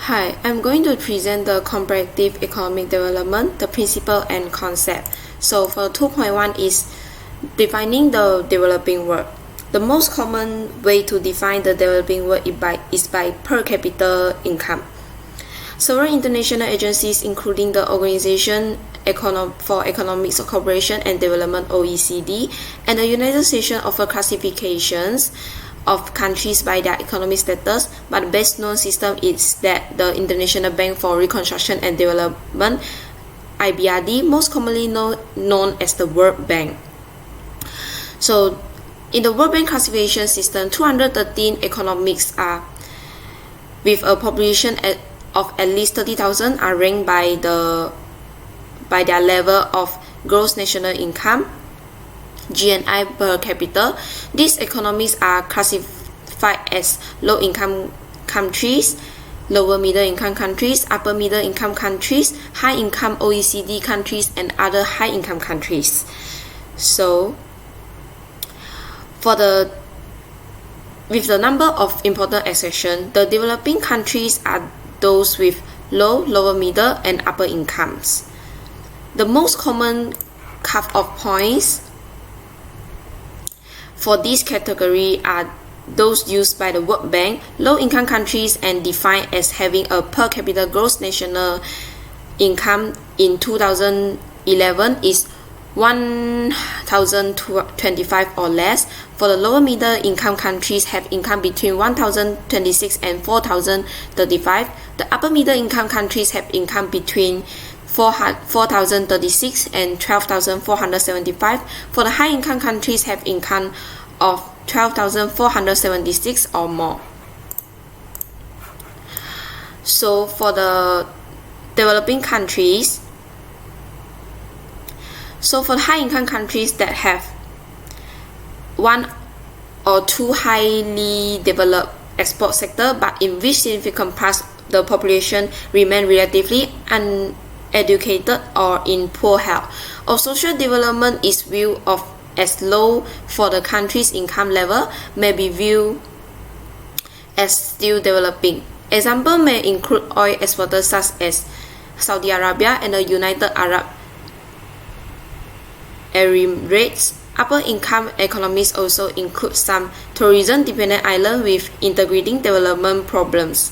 Hi, I'm going to present the comparative economic development, the principle and concept. So for 2.1 is defining the developing world. The most common way to define the developing world is by per capita income. Several international agencies, including the Organization for Economic Cooperation and Development (OECD) and the United Nations, offer classifications of countries by their economic status, but the best known system is that the International Bank for Reconstruction and Development (IBRD), most commonly known as the World Bank. So in the World Bank classification system, 213 economies are with a population of at least 30,000 are ranked by their level of gross national income, GNI per capita. These economies are classified as low-income countries, lower middle-income countries, upper middle-income countries, high-income OECD countries, and other high-income countries. So, with the number of important exceptions, the developing countries are those with low, lower middle, and upper incomes. The most common cut-off points for this category are those used by the World Bank. Low-income countries and defined as having a per capita gross national income in 2011 is 1,025 or less. For the lower middle income countries have income between 1,026 and 4,035. The upper middle income countries have income between 4,036 and 12,475. For the high income countries have income of 12,476 or more. So for the developing countries, so for high-income countries that have one or two highly developed export sector, but in which significant parts the population remain relatively uneducated or in poor health, or social development is viewed as low for the country's income level, may be viewed as still developing. Example may include oil exporters such as Saudi Arabia and the United Arab Emirates. Upper income economies also include some tourism-dependent islands with integrating development problems,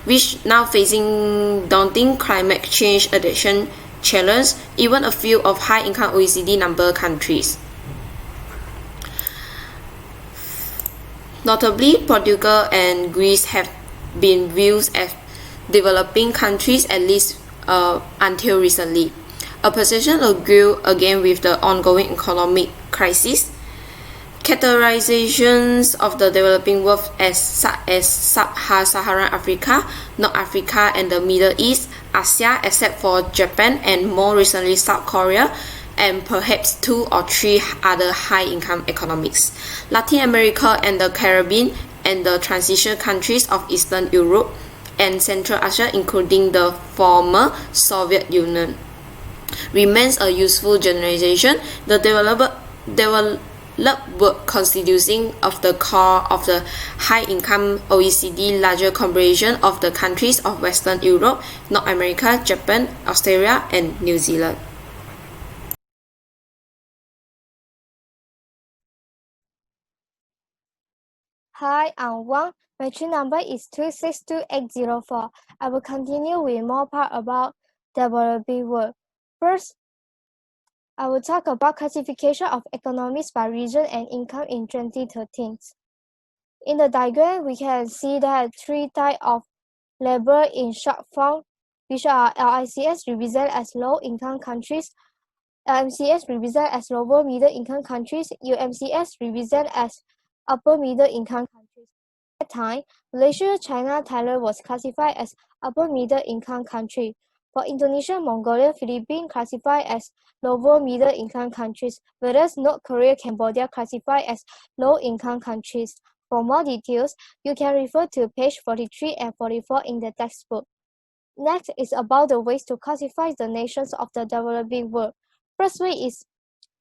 which now facing daunting climate change adaptation challenge, even a few of high-income OECD member countries. Notably, Portugal and Greece have been viewed as developing countries at least until recently. A perception grew again with the ongoing economic crisis. Categorizations of the developing world as Sub-Saharan Africa, North Africa, and the Middle East, Asia, except for Japan and more recently South Korea, and perhaps two or three other high-income economies, Latin America and the Caribbean, and the transition countries of Eastern Europe and Central Asia, including the former Soviet Union, remains a useful generalization. The developed world constituting of the core of the high-income OECD larger combination of the countries of Western Europe, North America, Japan, Australia, and New Zealand. Hi, I'm Wang. My tree number is 262804. I will continue with more part about developing world. First, I will talk about classification of economies by region and income in 2013. In the diagram, we can see that three types of labor in short form, which are LICS represent as low-income countries, LMCS represent as lower middle-income countries, UMCS represent as upper middle-income countries. At that time, Malaysia, China, Thailand was classified as upper middle-income country. For Indonesia, Mongolia, Philippines classified as lower middle-income countries, whereas North Korea, Cambodia classified as low-income countries. For more details, you can refer to page 43 and 44 in the textbook. Next is about the ways to classify the nations of the developing world. First way is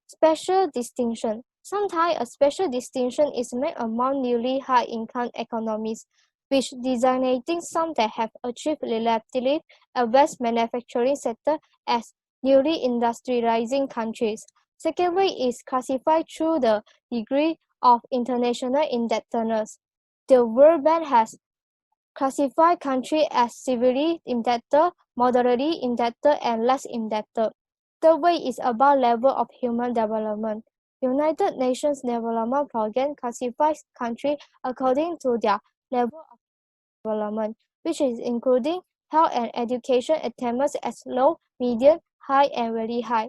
special distinction. Sometimes a special distinction is made among newly high-income economies. which designating some that have achieved relatively advanced manufacturing sector as newly industrializing countries. Second way is classified through the degree of international indebtedness. The World Bank has classified countries as severely indebted, moderately indebted, and less indebted. Third way is about level of human development. United Nations Development Programme classifies countries according to their level of development, which is including health and education attainments as low, medium, high, and very high.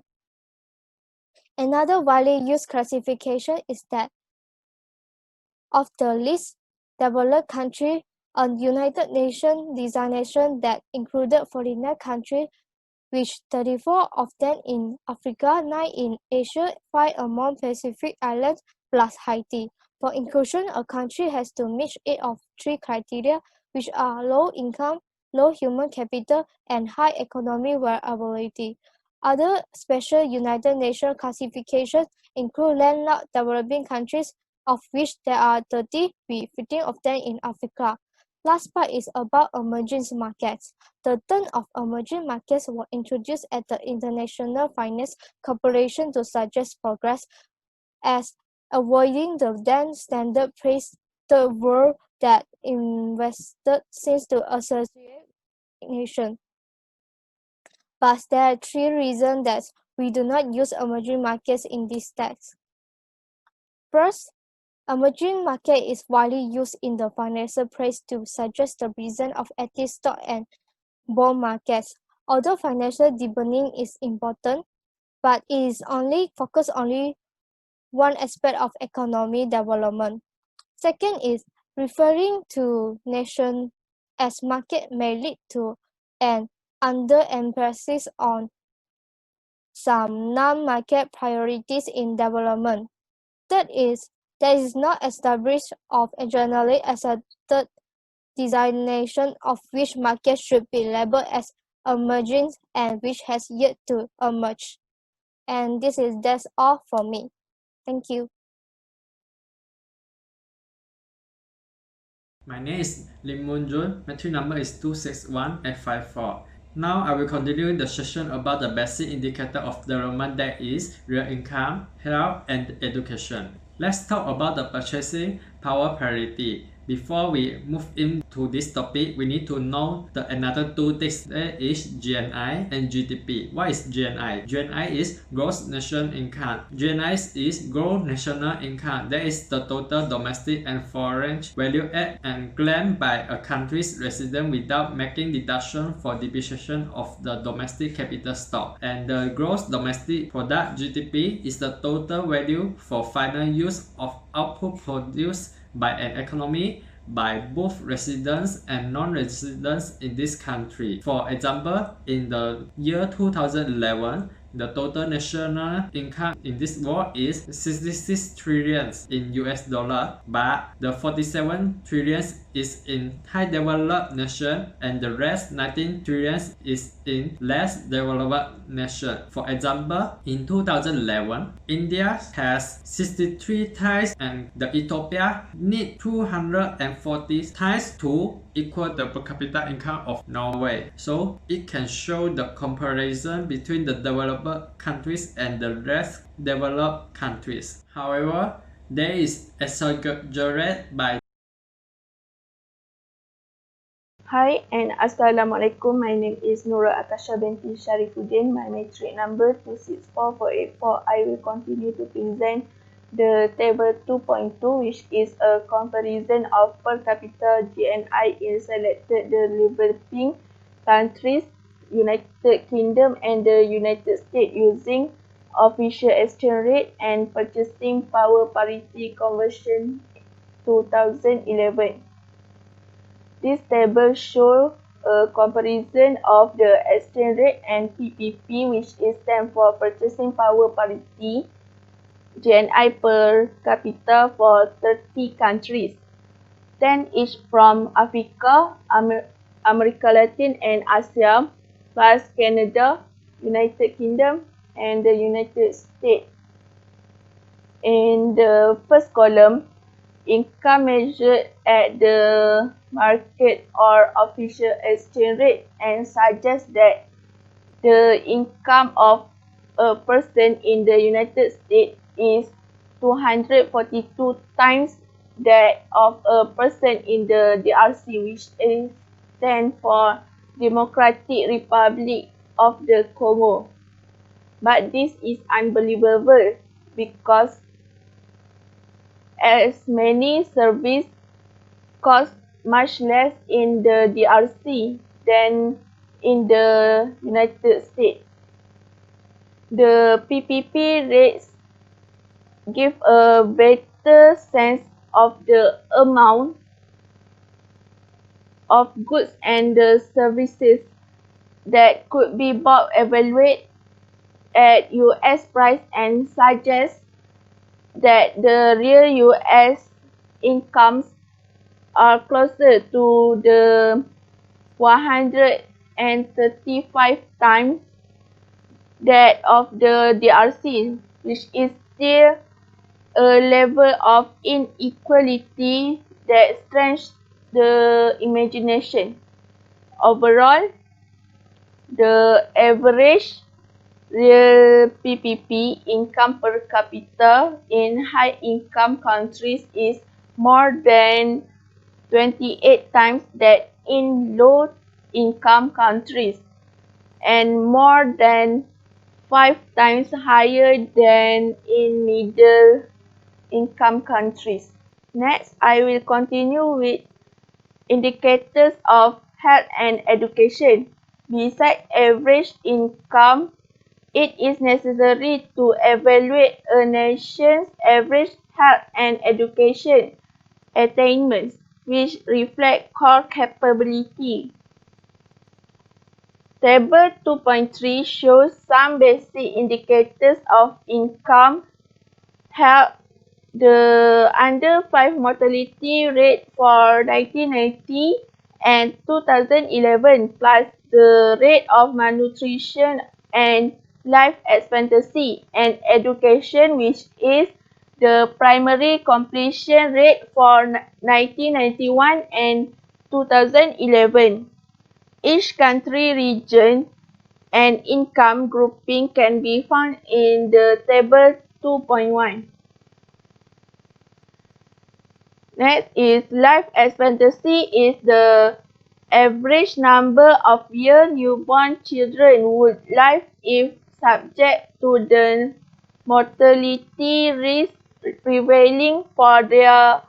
Another widely used classification is that of the least developed country, a United Nations designation that included 49 countries, which 34 of them in Africa, 9 in Asia, 5 among Pacific Islands, plus Haiti. For inclusion, a country has to meet 8 of 3 criteria, which are low income, low human capital, and high economic viability. Other special United Nations classifications include landlocked developing countries, of which there are 30, with 15 of them in Africa. Last part is about emerging markets. The term of emerging markets was introduced at the International Finance Corporation to suggest progress as avoiding the then standard praise the world that invested since to associate nation. But there are 3 reasons that we do not use emerging markets in this text. First, emerging market is widely used in the financial press to suggest the reason of active stock and bond markets. Although financial deepening is important, but it is only focused only one aspect of economic development. Second is referring to nation as market may lead to an underemphasis on some non-market priorities in development. Third is there is not established of a generally accepted designation of which market should be labeled as emerging and which has yet to emerge. And that's all for me. Thank you. My name is Lim Moon Jun. My tree number is 261854. Now I will continue the session about the basic indicator of development, that is real income, health, and education. Let's talk about the purchasing power parity. Before we move into this topic, we need to know the another two things, that is GNI and GDP. What is GNI? GNI is gross national income. GNI is gross national income. That is the total domestic and foreign value added and claimed by a country's resident without making deduction for depreciation of the domestic capital stock. And the gross domestic product GDP is the total value for final use of output produced by an economy by both residents and non-residents in this country. For example, in the year 2011, the total national income in this world is 66 trillions in US dollar, but the 47 trillions is in high developed nation and the rest 19 trillions is in less developed nation. For example, in 2011, India has 63 times and the Ethiopia need 240 times to equal the per capita income of Norway. So it can show the comparison between the developed countries and the less developed countries. However, there is exaggerate by. Hi and Assalamualaikum. My name is Akasyah binti Sharifuddin. My matric number 264484. I will continue to present the table 2.2, which is a comparison of per capita GNI in selected developing countries, United Kingdom and the United States using official exchange rate and purchasing power parity conversion 2011. This table shows a comparison of the exchange rate and PPP, which is stand for purchasing power parity, GNI per capita for 30 countries. 10 each from Africa, America Latin and Asia, plus Canada, United Kingdom and the United States. In the first column, income measured at the market or official exchange rate and suggests that the income of a person in the United States is 242 times that of a person in the DRC, which stands for Democratic Republic of the Congo. But this is unbelievable because as many services cost much less in the DRC than in the United States. The PPP rates give a better sense of the amount of goods and the services that could be bought evaluated at US price and suggest that the real US incomes are closer to the 135 times that of the DRC, which is still a level of inequality that stretches the imagination. Overall, the average real PPP income per capita in high-income countries is more than 28 times that in low-income countries, and more than 5 times higher than in middle-income countries. Next, I will continue with indicators of health and education. Besides average income, it is necessary to evaluate a nation's average health and education attainments, which reflect core capability. Table 2.3 shows some basic indicators of income, health. The under 5 mortality rate for 1990 and 2011 plus the rate of malnutrition and life expectancy and education, which is the primary completion rate for 1991 and 2011. Each country, region, and income grouping can be found in the table 2.1. Next is life expectancy is the average number of years newborn children would live if subject to the mortality risk prevailing for their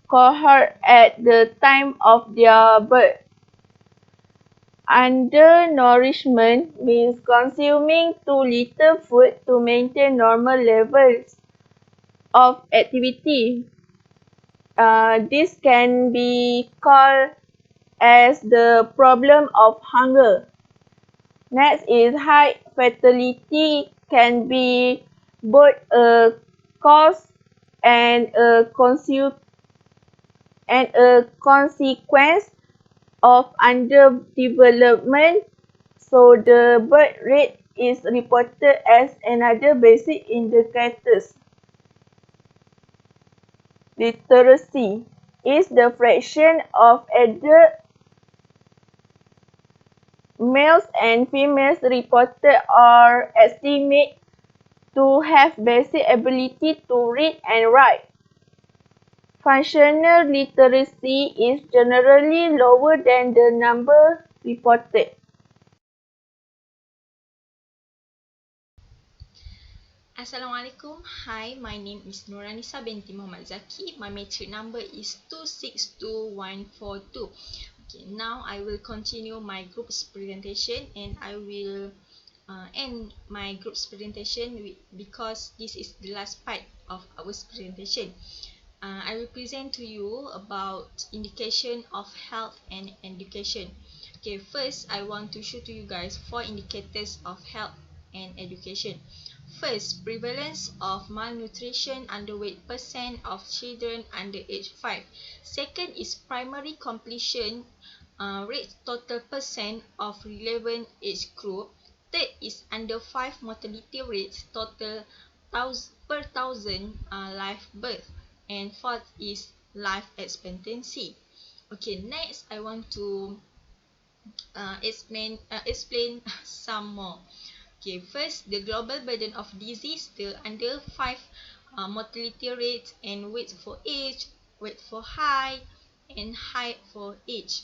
cohort at the time of their birth. Undernourishment means consuming too little food to maintain normal levels of activity. This can be called as the problem of hunger. Next is high fatality can be both a cause and a consequence of underdevelopment, so the birth rate is reported as another basic indicator. Literacy is the fraction of adult males and females reported or estimated to have basic ability to read and write. Functional literacy is generally lower than the number reported. Assalamualaikum. Hi, my name is Anisah binti Muhammad Zaki. My matric number is 262142. Okay, now I will continue my group's presentation and I will end my group's presentation because this is the last part of our presentation. I will present to you about indication of health and education. Okay, first I want to show to you guys 4 indicators of health and education. First, prevalence of malnutrition underweight percent of children under age 5. Second is primary completion rate total percent of relevant age group. Third is under 5 mortality rates total per thousand live birth. And fourth is life expectancy. Okay, next I want to explain some more. Okay, first, the global burden of disease, the under 5 mortality rates, and weight for age, weight for height, and height for age.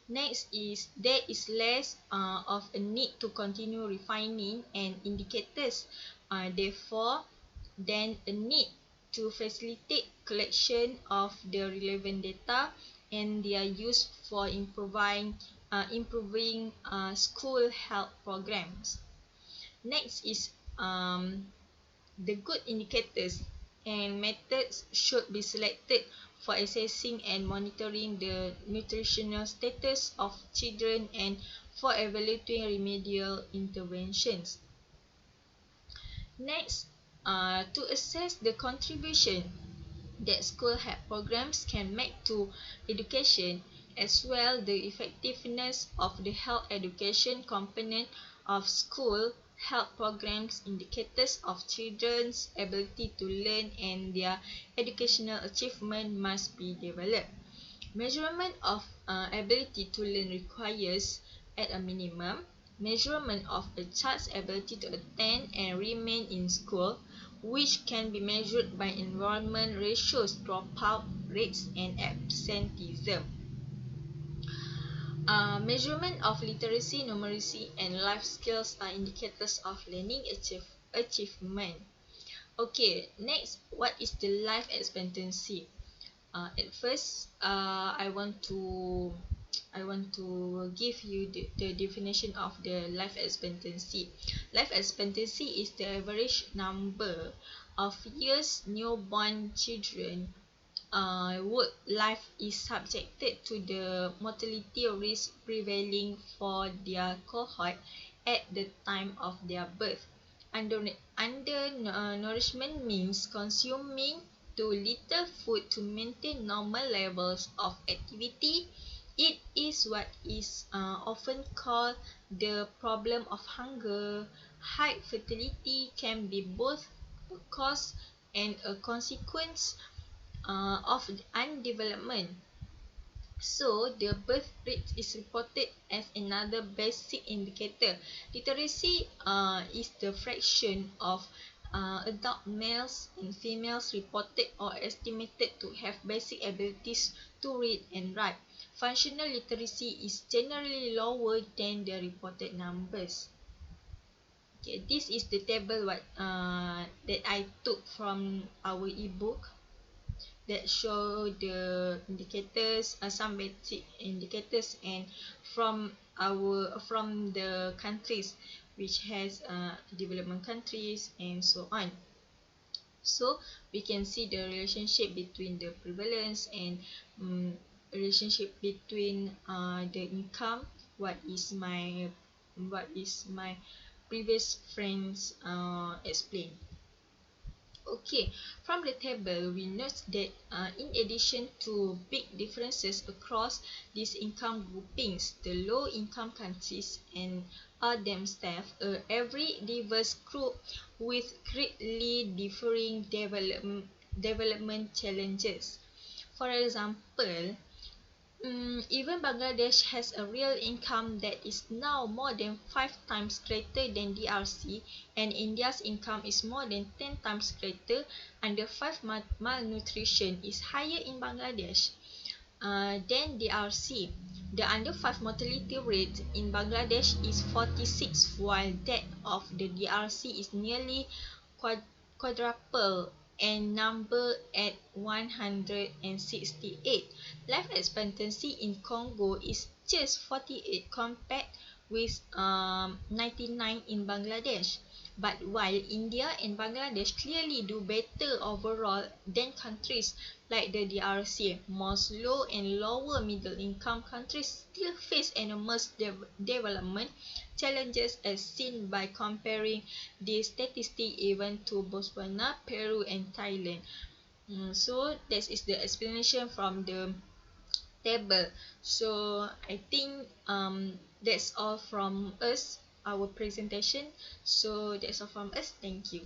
Next is there is less of a need to continue refining and indicators. Therefore, then a need to facilitate collection of the relevant data and their use for improving school health programs. Next is the good indicators and methods should be selected for assessing and monitoring the nutritional status of children and for evaluating remedial interventions. Next, to assess the contribution that school health programs can make to education, as well the effectiveness of the health education component of school health programs, indicators of children's ability to learn and their educational achievement must be developed. Measurement of ability to learn requires, at a minimum, measurement of a child's ability to attend and remain in school, which can be measured by enrollment ratios, dropout rates, and absenteeism. Measurement of literacy, numeracy, and life skills are indicators of learning achievement. Okay, next, what is the life expectancy? At first, I want to give you the definition of the life expectancy. Life expectancy is the average number of years newborn children work life is subjected to the mortality risk prevailing for their cohort at the time of their birth. Undernourishment means consuming too little food to maintain normal levels of activity. It is what is often called the problem of hunger. High fertility can be both a cause and a consequence of undevelopment. So, the birth rate is reported as another basic indicator. Literacy is the fraction of adult males and females reported or estimated to have basic abilities to read and write. Functional literacy is generally lower than the reported numbers. Okay, this is the table that I took from our ebook that show the indicators, some basic indicators, and from the countries which has development countries and so on. So we can see the relationship between the prevalence and relationship between the income. What is my previous friends explain. Okay, from the table, we note that in addition to big differences across these income groupings, the low-income countries and are themselves a very diverse group with greatly differing development challenges. For example, even Bangladesh has a real income that is now more than 5 times greater than DRC, and India's income is more than 10 times greater. Under 5 malnutrition is higher in Bangladesh than DRC. The under 5 mortality rate in Bangladesh is 46, while that of the DRC is nearly quadruple and number at 168. Life expectancy in Congo is just 48 compared with 99 in Bangladesh. But while India and Bangladesh clearly do better overall than countries like the DRC, most low and lower middle income countries still face enormous development challenges as seen by comparing the statistic even to Botswana, Peru and Thailand. So that is the explanation from the table. So I think that's all from us, our presentation. So that's all from us. Thank you.